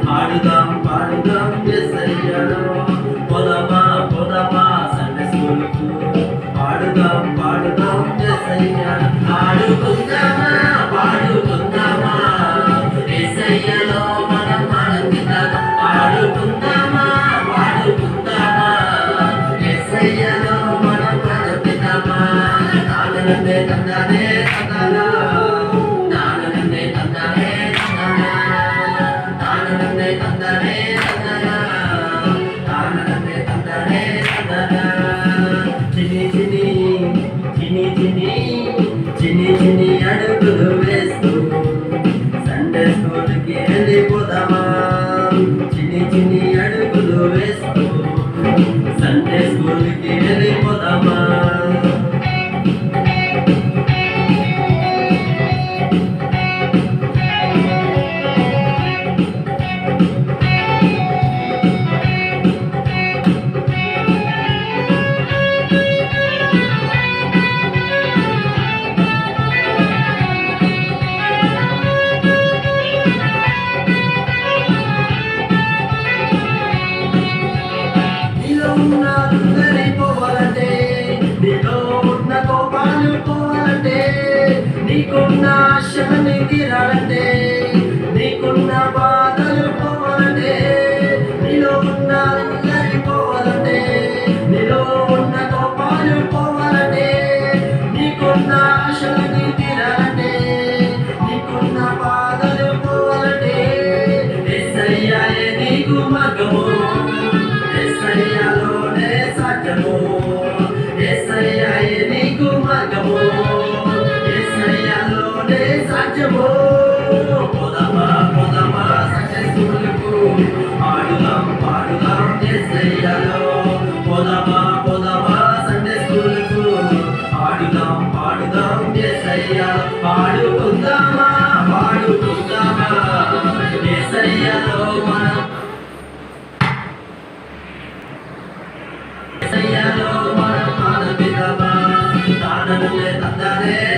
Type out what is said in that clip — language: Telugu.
పాడుదాం పాడుదాం యేసయ్యలో పోదామా పోదామా సండే స్కూలుకు పాడుదాం పాడుదాం యేసయ్యలో ఆడుకుందామా పాడుకుందామా యేసయ్యలో మనం ఆనందిద్దామా ఆడుకుందామా పాడుకుందామా యేసయ్యలో మనం ఆనందిద్దామా నాననందే తందానే తందానా నాననందే తందానే చిన్ని అడుగులు వేస్తూ సండే స్కూల్కి వెళ్ళిపోదామా చిన్ని అడుగులు వేస్తూ సండే స్కూల్కి వెళ్ళిపోదామా నీకున్న ఆశని తీరాలంటే నీకున్న బాధలు పోవాలంటే నీలో ఉన్న పోవాలంటే నీలో ఉన్న కోపాలు పోవాలంటే నీకున్న ఆశని తీరాలంటే నీకున్న బాధలు పోవాలంటే యేసయ్యే నీకు మార్గము యేసయ్యలోనే సాధ్యము యేసయ్యే నీకు మార్గము పోదామా పోదామా సండే స్కూలుకు పాడుదాం పాడుదాం యేసయ్యలో పోదామా పోదామా సండే స్కూలుకు పాడుదాం పాడుదాం యేసయ్యలో పాడుకుందామా పాడుకుందామా యేసయ్యలో మనం యేసయ్యలో మనం ఆనందిద్దామా తాననులే తందరే